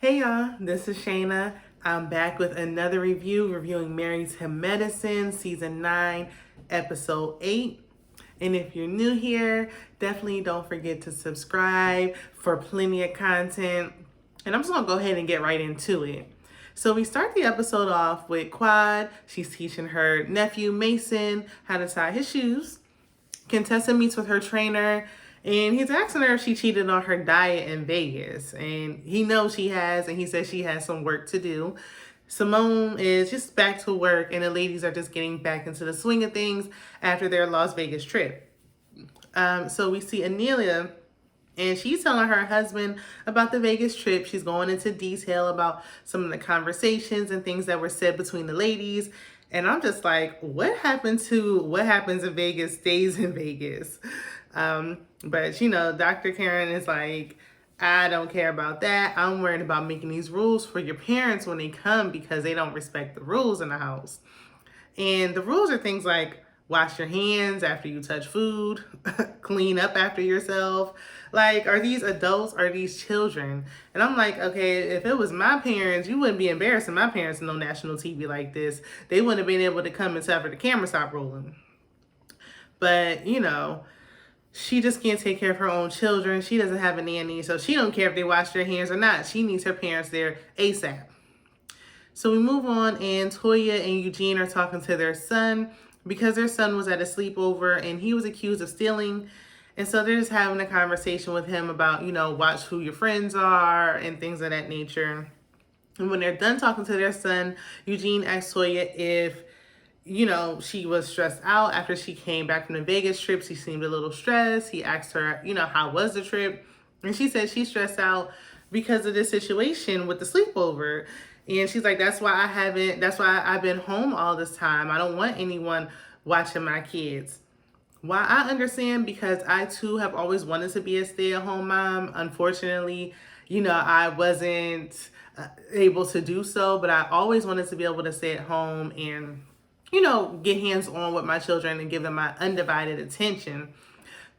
Hey y'all, this is Shayna. I'm back with another review, reviewing Married to Medicine, Season 9, Episode 8. And if you're new here, definitely don't forget to subscribe for plenty of content. And I'm just gonna go ahead and get right into it. So we start the episode off with Quad. She's teaching her nephew Mason how to tie his shoes. Contessa meets with her trainer and he's asking her if she cheated on her diet in Vegas. And he knows she has, and he says she has some work to do. Simone is just back to work, and the ladies are just getting back into the swing of things after their Las Vegas trip. So we see Anelia, and she's telling her husband about the Vegas trip. She's going into detail about some of the conversations and things that were said between the ladies. And I'm just like, what happens in Vegas stays in Vegas. But Dr. Karen is like, I don't care about that. I'm worried about making these rules for your parents when they come because they don't respect the rules in the house. And the rules are things like wash your hands after you touch food, clean up after yourself. Like, are these adults? Are these children? And I'm like, okay, if it was my parents, you wouldn't be embarrassing my parents on national TV like this. They wouldn't have been able to come and tell her the camera stopped rolling. But, she just can't take care of her own children. She doesn't have a nanny, so she don't care if they wash their hands or not. She needs her parents there ASAP. So we move on, and Toya and Eugene are talking to their son because their son was at a sleepover and he was accused of stealing. And so they're just having a conversation with him about, watch who your friends are and things of that nature. And when they're done talking to their son, Eugene asks Toya if she was stressed out after she came back from the Vegas trip. She seemed a little stressed. He asked her, how was the trip? And she said she's stressed out because of this situation with the sleepover. And she's like, that's why I've been home all this time. I don't want anyone watching my kids. Why I understand, because I too have always wanted to be a stay-at-home mom. Unfortunately, I wasn't able to do so, but I always wanted to be able to stay at home and get hands-on with my children and give them my undivided attention.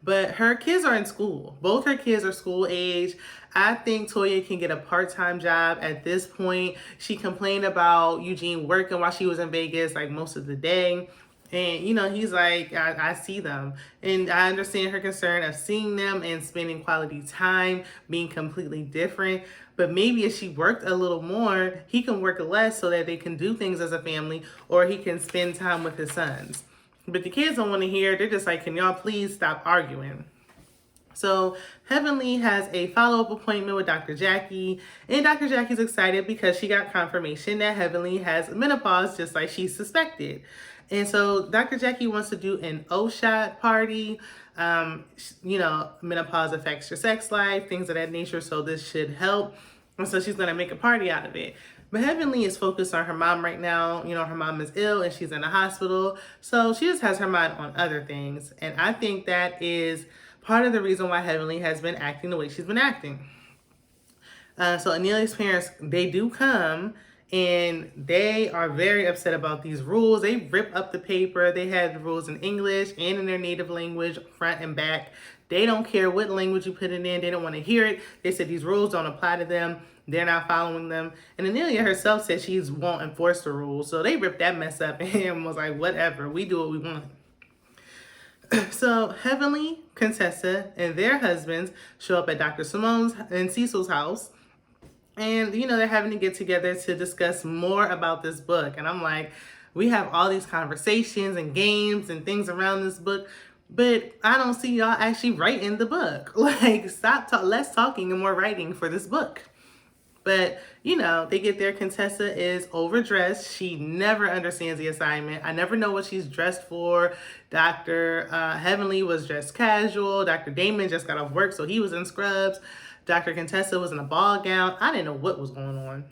But her kids are in school. Both her kids are school age. I think Toya can get a part-time job at this point. She complained about Eugene working while she was in Vegas, like most of the day. And, he's like, I see them. And I understand her concern of seeing them and spending quality time being completely different. But maybe if she worked a little more, he can work less so that they can do things as a family, or he can spend time with his sons. But the kids don't want to hear. They're just like, can y'all please stop arguing? So Heavenly has a follow-up appointment with Dr. Jackie, and Dr. Jackie's excited because she got confirmation that Heavenly has menopause just like she suspected. And so Dr. Jackie wants to do an OShot party. Menopause affects your sex life, things of that nature, so this should help. And so she's going to make a party out of it. But Heavenly is focused on her mom right now. Her mom is ill and she's in the hospital. So she just has her mind on other things. And I think that is part of the reason why Heavenly has been acting the way she's been acting. So Anelia's parents, they do come, and they are very upset about these rules. They rip up the paper. They had the rules in English and in their native language, front and back. They don't care what language you put it in. They don't want to hear it. They said these rules don't apply to them. They're not following them. And Anelia herself said she won't enforce the rules. So they ripped that mess up and was like, whatever, we do what we want. So Heavenly, Contessa, and their husbands show up at Dr. Simone's and Cecil's house. And, they're having to get together to discuss more about this book. And I'm like, we have all these conversations and games and things around this book, but I don't see y'all actually writing the book. Like, less talking and more writing for this book. But, they get there. Contessa is overdressed. She never understands the assignment. I never know what she's dressed for. Dr. Heavenly was dressed casual. Dr. Damon just got off work, so he was in scrubs. Dr. Contessa was in a ball gown. I didn't know what was going on.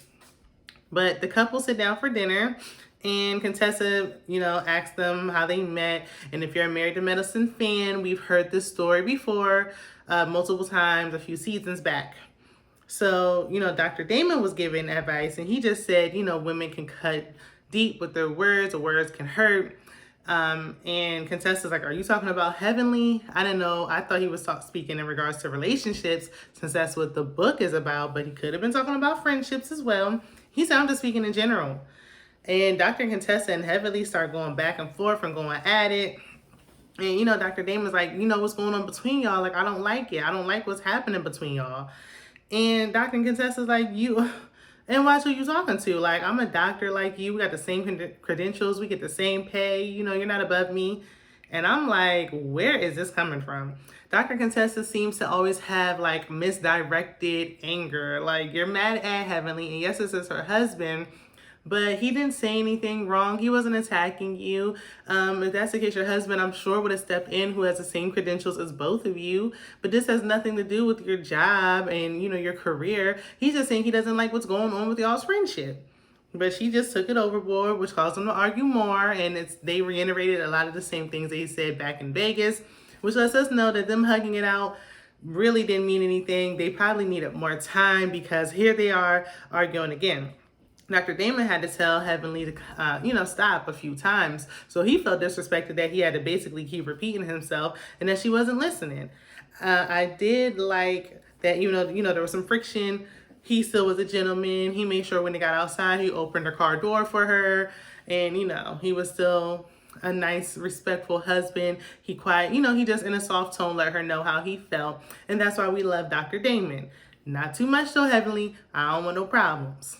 But the couple sit down for dinner, and Contessa, asks them how they met. And if you're a Married to Medicine fan, we've heard this story before, multiple times, a few seasons back. So, Dr. Damon was giving advice, and he just said, women can cut deep with their words, or words can hurt. And Contessa's like, are you talking about heavenly? I didn't know. I thought he was speaking in regards to relationships, since that's what the book is about, but he could have been talking about friendships as well. He sounded speaking in general. And Dr. and Contessa and Heavenly start going back and forth and going at it. And, Dr. Damon's like, what's going on between y'all? Like, I don't like it. I don't like what's happening between y'all. And Dr. and Contessa's like, and watch who you talking to. Like, I'm a doctor like you. We got the same credentials. We get the same pay. You're not above me. And I'm like, where is this coming from? Dr. Contessa seems to always have like misdirected anger. Like, you're mad at Heavenly, and yes, this is her husband, but he didn't say anything wrong. He wasn't attacking you. If that's the case, your husband, I'm sure, would have stepped in, who has the same credentials as both of you. But this has nothing to do with your job and, your career. He's just saying he doesn't like what's going on with y'all's friendship. But she just took it overboard, which caused them to argue more. And they reiterated a lot of the same things they said back in Vegas, which lets us know that them hugging it out really didn't mean anything. They probably needed more time, because here they are arguing again. Dr. Damon had to tell Heavenly to, stop a few times. So he felt disrespected that he had to basically keep repeating himself and that she wasn't listening. I did like that, there was some friction. He still was a gentleman. He made sure when they got outside, he opened her car door for her. And, he was still a nice, respectful husband. He quiet, he just in a soft tone let her know how he felt. And that's why we love Dr. Damon. Not too much though, Heavenly. I don't want no problems.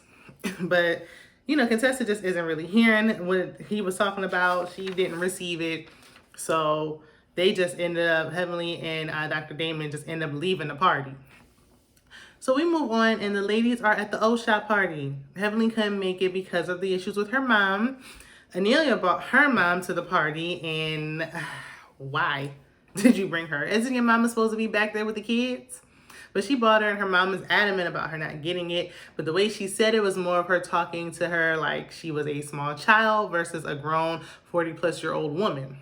But, Contessa just isn't really hearing what he was talking about. She didn't receive it. So they just ended up, Heavenly and Dr. Damon just ended up leaving the party. So we move on, and the ladies are at the OShot party. Heavenly couldn't make it because of the issues with her mom. Anelia brought her mom to the party, and why did you bring her? Isn't your mama supposed to be back there with the kids? But she brought her, and her mom is adamant about her not getting it. But the way she said it was more of her talking to her like she was a small child versus a grown 40-plus-year-old woman.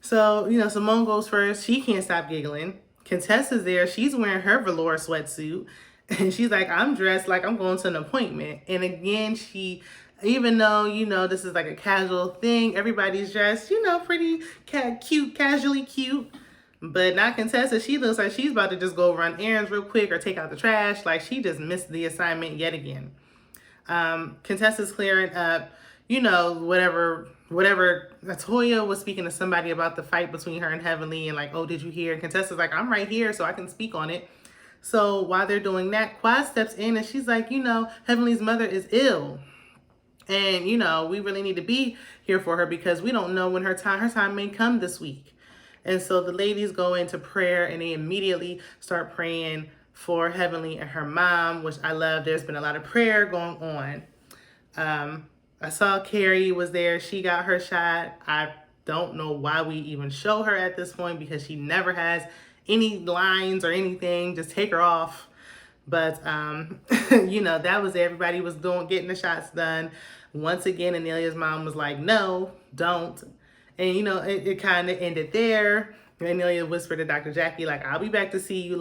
So, Simone goes first. She can't stop giggling. Contessa's there. She's wearing her velour sweatsuit. And she's like, I'm dressed like I'm going to an appointment. And again, even though, this is like a casual thing, everybody's dressed, pretty cute, casually cute. But not Contessa. She looks like she's about to just go run errands real quick or take out the trash. Like, she just missed the assignment yet again. Contessa's clearing up, whatever. Latoya was speaking to somebody about the fight between her and Heavenly, and like, oh, did you hear? And Contessa's like, I'm right here, so I can speak on it. So while they're doing that, Quad steps in, and she's like, Heavenly's mother is ill. And, we really need to be here for her, because we don't know when her time may come this week. And so the ladies go into prayer, and they immediately start praying for Heavenly and her mom, which I love. There's been a lot of prayer going on. I saw Carrie was there. She got her shot. I don't know why we even show her at this point, because she never has any lines or anything. Just take her off. But, that was everybody was getting the shots done. Once again, Anelia's mom was like, no, don't. And, it kind of ended there. Anelia whispered to Dr. Jackie, like, I'll be back to see you